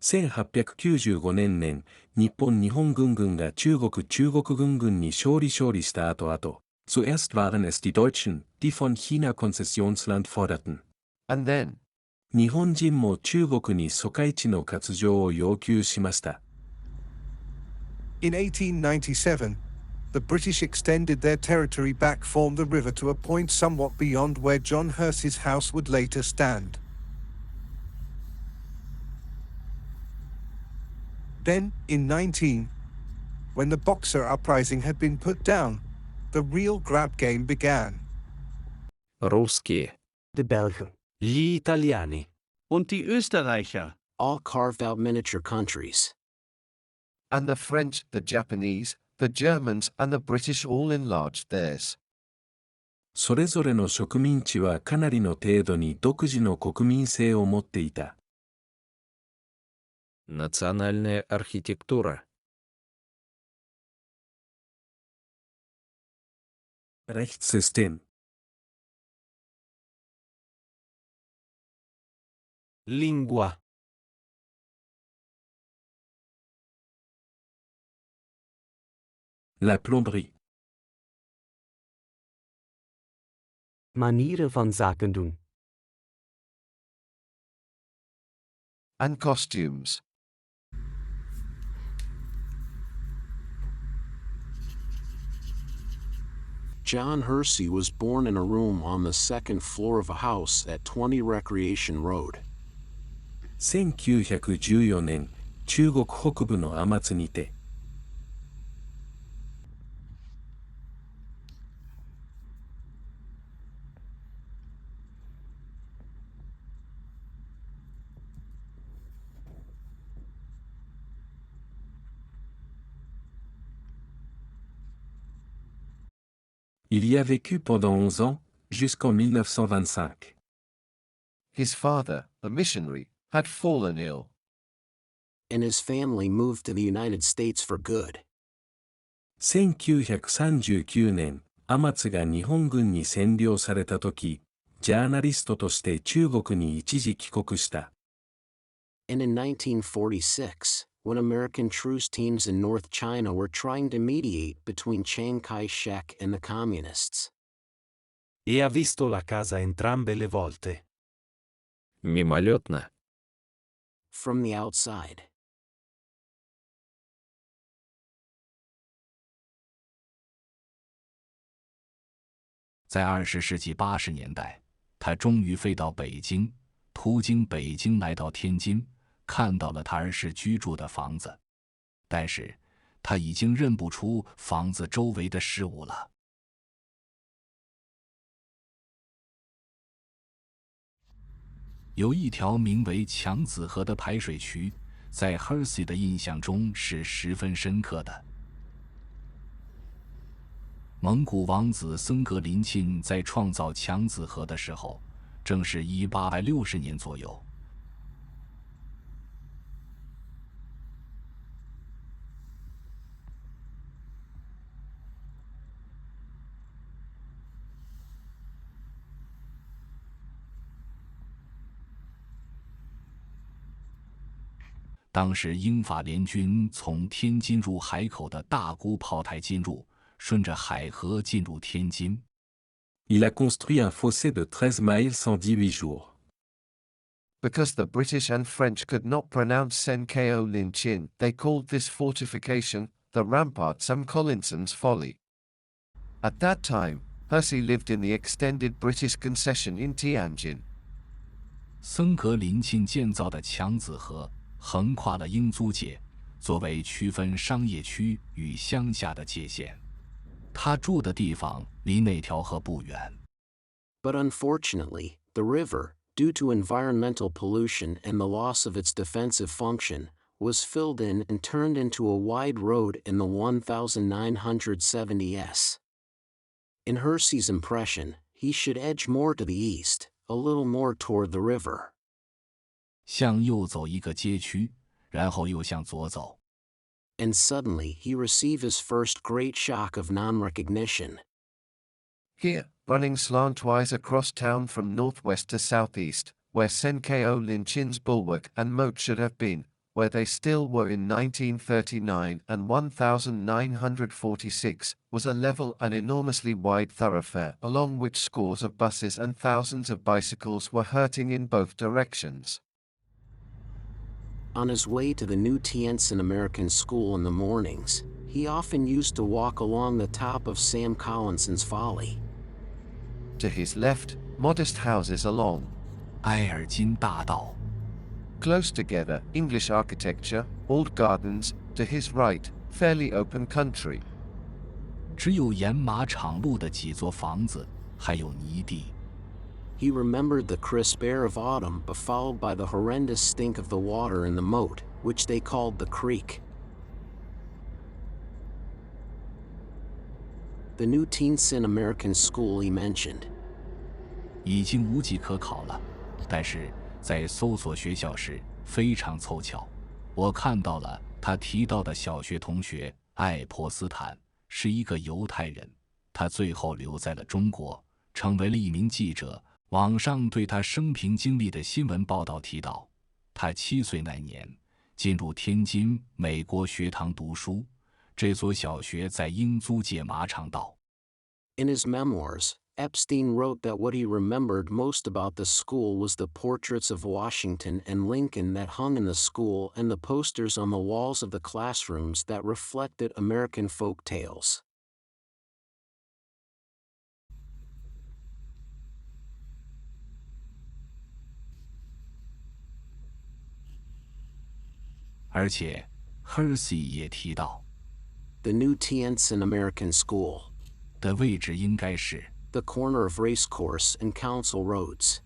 1895年、日本軍軍が中国軍軍に勝利した後、zuerst waren es die Deutschen, die von China Konzessionsland forderten. And then, 日本人も中国に租界地の割譲を要求しました。In 1897, the British extended their territory back from the river to a point somewhat beyond where John Hersey's house would later stand. Then, in 19, when the Boxer uprising had been put down, the real grab game began. Русские, De Belgen. Gli italiani. Und die Österreicher. All carved out miniature countries. and the French, the Japanese, the Germans and the British all enlarged theirs. それぞれの植民地はかなりの程度に独自の国民性を持っていた。национальная архитектура, Rechtssystem, Lingua. la plomberie, Manieren van zaken doen. And costumes. John Hersey was born in a room on the second floor of a house at 20 Recreation Road. 1914年、中国北部の天津にて、Il y a vécu pendant 11 ans, jusqu'en 1925. His father, a missionary, had fallen ill. And his family moved to the United States for good. 1939年、天津が日本軍に占領された時、ジャーナリストとして中国に一時帰国した。And in 1946, when American truce teams in North China were trying to mediate between Chiang Kai-shek and the communists. E ha visto la casa entrambe le volte. мимолетно, From the outside. "在20世纪80年代，他终于飞到北京，途经北京来到天津，看到了他儿时居住的房子，但是他已经认不出房子周围的事物了。有一条名为强子河的排水渠，在 Hersey 的印象中是十分深刻的。蒙古王子僧格林沁在创造强子河的时候，正是1860年左右。当时英法联军从天津入海口的大沽炮台进入，顺着海河进入天津。Il a construit un fossé de 13 miles en 18 jours. Because the British and French could not pronounce Senkeo Linchin, they called this fortification the Rampart Sam Collinson's Folly. At that time, Hersey lived in the extended British concession in Tianjin. 僧格林沁建造的强子河横跨了英租界，作为区分商业区与乡下的界限。他住的地方离那条河不远。But unfortunately, the river, due to environmental pollution and the loss of its defensive function, was filled in and turned into a wide road in the 1970s. In Hersey's impression, he should edge more to the east, a little more toward the river. 向右走一个街区，然后又向左走。And suddenly he received his first great shock of non-recognition. Here, running slantwise across town from northwest to southeast, where Senkeo Linchin's bulwark and moat should have been, where they still were in 1939 and 1946, was a level and enormously wide thoroughfare along which scores of buses and thousands of bicycles were hurtling in both directions. On his way to the new Tientsin American School in the mornings, he often used to walk along the top of Sam Collinson's Folly. To his left, modest houses along 埃尔金大道， close together, English architecture, old gardens, to his right, fairly open country. 只有沿马场路的几座房子，还有泥地。 He remembered the crisp air of autumn, but followed by the horrendous stink of the water in the moat, which they called the creek. The new Tientsin American School he mentioned. 已经无计可考了，但是在搜索学校时非常凑巧，我看到了他提到的小学同学艾珀斯坦是一个犹太人，他最后留在了中国，成为了一名记者。网上对他生平经历的新闻报道提到，他7岁那年进入天津美国学堂读书，这所小学在英租界马场道。 In his memoirs, Epstein wrote that what he remembered most about the school was the portraits of Washington and Lincoln that hung in the school and the posters on the walls of the classrooms that reflected American folk tales. "而且 Hersey 也提到 The new Tientsin American School. 的位置应该是 The corner of Racecourse and Council Roads.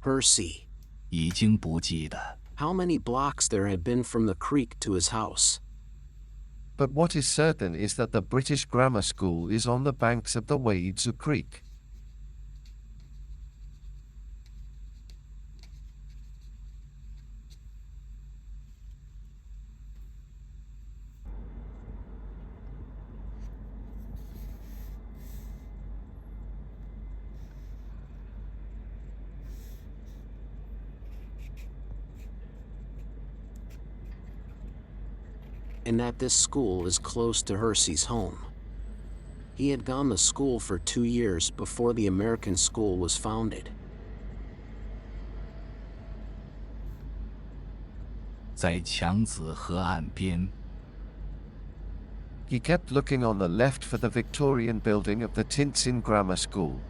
Hersey. 已经不记得。 How many blocks there had been from the creek to his house. But what is certain is that the British Grammar School is on the banks of the Waidzu Creek. And that this school is close to Hersey's home. He had gone to school for 2 years before the American school was founded. 在强子河岸边， He kept looking on the left for the Victorian building of the Tientsin Grammar School,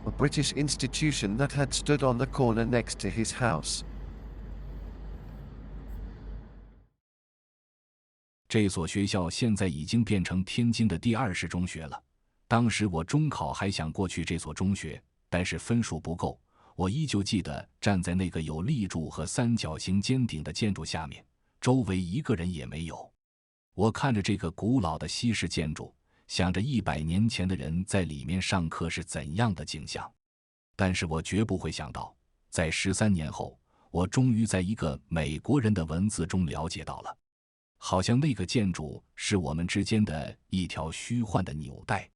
a British institution that had stood on the corner next to his house. 这所学校现在已经变成天津的第20中学了。当时我中考还想过去这所中学，但是分数不够。我依旧记得站在那个有立柱和三角形尖顶的建筑下面，周围一个人也没有。我看着这个古老的西式建筑，想着100年前的人在里面上课是怎样的景象。但是我绝不会想到，在13年后，我终于在一个美国人的文字中了解到了。好像那个建筑是我们之间的一条虚幻的纽带。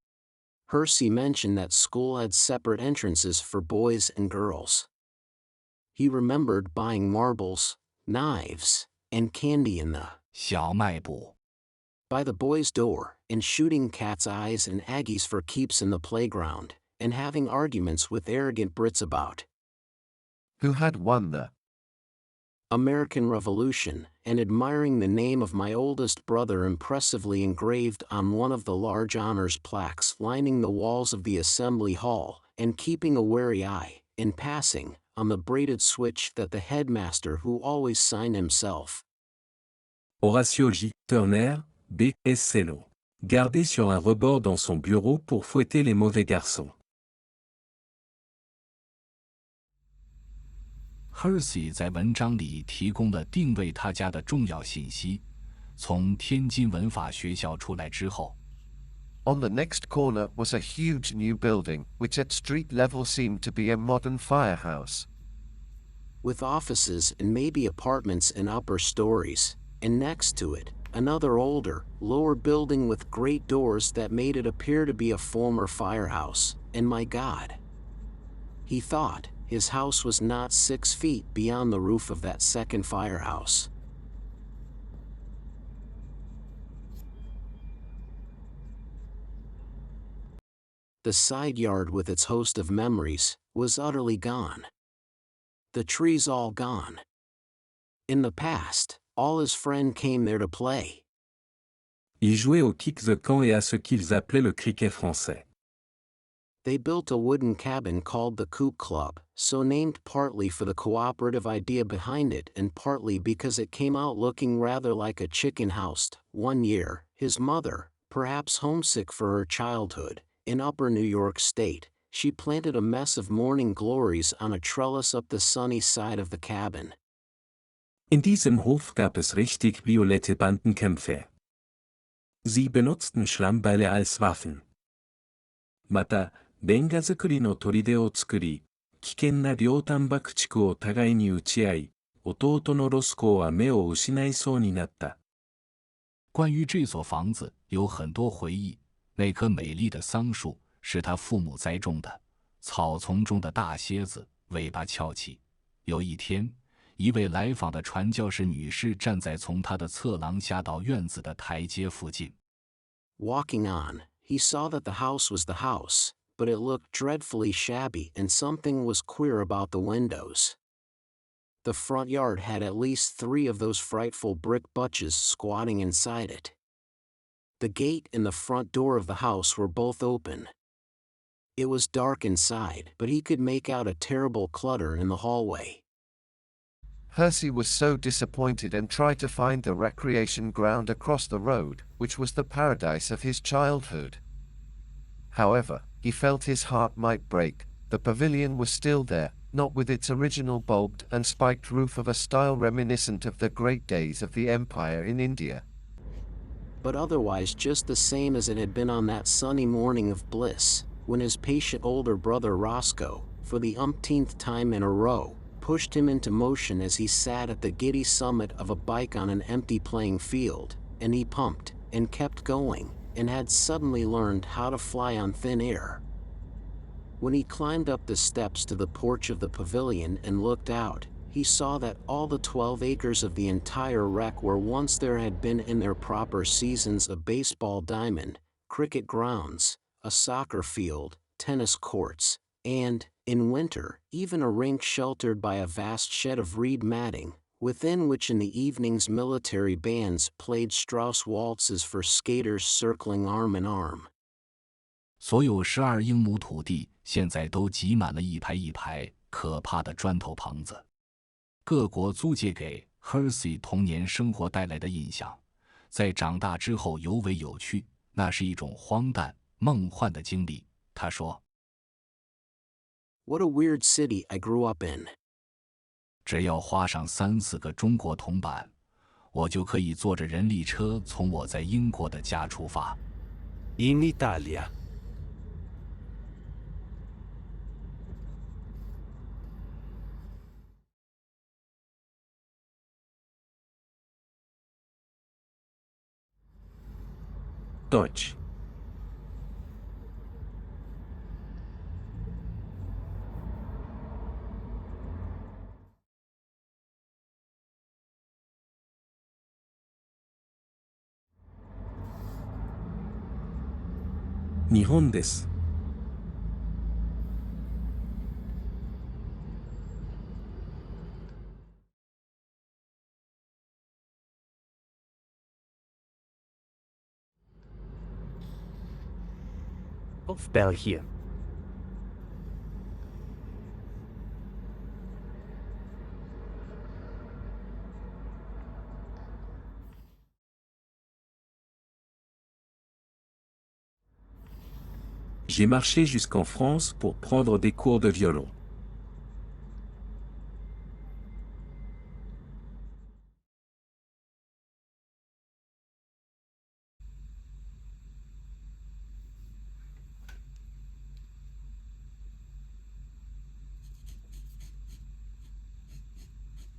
Hersey mentioned that school had separate entrances for boys and girls. He remembered buying marbles, knives, and candy in the 小卖部。by the boys' door, and shooting cat's eyes and Aggies for keeps in the playground, and having arguments with arrogant Brits about who had won the American Revolution, and admiring the name of my oldest brother impressively engraved on one of the large honors plaques lining the walls of the Assembly Hall, and keeping a wary eye, in passing, on the braided switch that the headmaster who always signed himself Horatio J. Turner, B. Cello. Gardé sur un rebord dans son bureau pour fouetter les mauvais garçons. Hersey 在文章里提供了定位他家的重要信息。从天津文法学校出来之后， On the next corner was a huge new building, which at street level seemed to be a modern firehouse. with offices and maybe apartments in upper stories, and next to it, another older, lower building with great doors that made it appear to be a former firehouse, and my God! He thought his house was not 6 feet beyond the roof of that second firehouse. The side yard with its host of memories was utterly gone. The trees all gone. In the past, all his friend came there to play. Ils jouaient au kick-the-can et à ce qu'ils appelaient le cricket français. They built a wooden cabin called the Coop Club, so named partly for the cooperative idea behind it and partly because it came out looking rather like a chicken house. One year, his mother, perhaps homesick for her childhood, in upper New York State, she planted a mess of morning glories on a trellis up the sunny side of the cabin. In diesem Hof gab es richtig violette Bandenkämpfe. Sie benutzten Schlammbälle als Waffen. また、レンガ造りの砦を作り、危険な両端爆竹を互いに撃ち合い、弟のロスコーは目を失いそうになった。关于这所房子有很多回忆。那棵美丽的桑树是他父母栽种的，草丛中的大蝎子尾巴翘起。有一天，一位来访的传教士女士站在从他的侧廊下到院子的台阶附近。Walking on, he saw that the house was the house, but it looked dreadfully shabby and something was queer about the windows. The front yard had at least 3 of those frightful brick butches squatting inside it. The gate and the front door of the house were both open. It was dark inside, but he could make out a terrible clutter in the hallway. Hersey was so disappointed and tried to find the recreation ground across the road, which was the paradise of his childhood. However, he felt his heart might break. The pavilion was still there, not with its original bulbed and spiked roof of a style reminiscent of the great days of the empire in India, but otherwise just the same as it had been on that sunny morning of bliss, when his patient older brother Roscoe, for the umpteenth time in a row, pushed him into motion as he sat at the giddy summit of a bike on an empty playing field, and he pumped, and kept going, and had suddenly learned how to fly on thin air. When he climbed up the steps to the porch of the pavilion and looked out, he saw that all the 12 acres of the entire wreck where once there had been in their proper seasons a baseball diamond, cricket grounds, a soccer field, tennis courts, and, in winter, even a rink sheltered by a vast shed of reed matting, within which in the evenings military bands played Strauss waltzes for skaters circling arm in arm. 所有12英亩土地现在都挤满了一排一排可怕的砖头棚子。各国租借给 Hersey 童年生活带来的印象，在长大之后尤为有趣，那是一种荒诞、梦幻的经历。他说 What a weird city I grew up in. 只要花上3、4个中国铜板，我就可以坐着人力车从我在英国的家出发。 In Italia. Deutsch. 日本です。Of België. J'ai marché jusqu'en France pour prendre des cours de violon.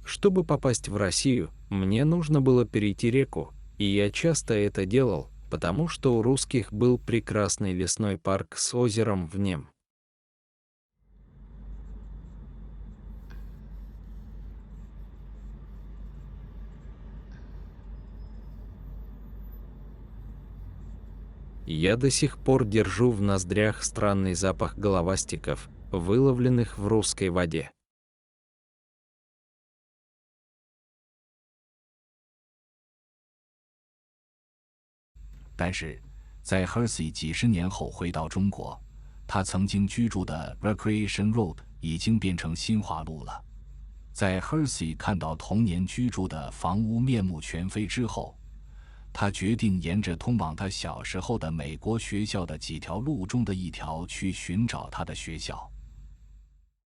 Чтобы попасть в Россию, мне нужно было перейти реку, и я часто это делал, потому что у русских был прекрасный лесной парк с озером в нем. Я до сих пор держу в ноздрях странный запах головастиков, выловленных в русской воде. 但是，在 Hersey 几十年后回到中国，他曾经居住的 Recreation Road 已经变成新华路了。在 Hersey 看到童年居住的房屋面目全非之后，他决定沿着通往他小时候的美国学校的几条路中的一条去寻找他的学校。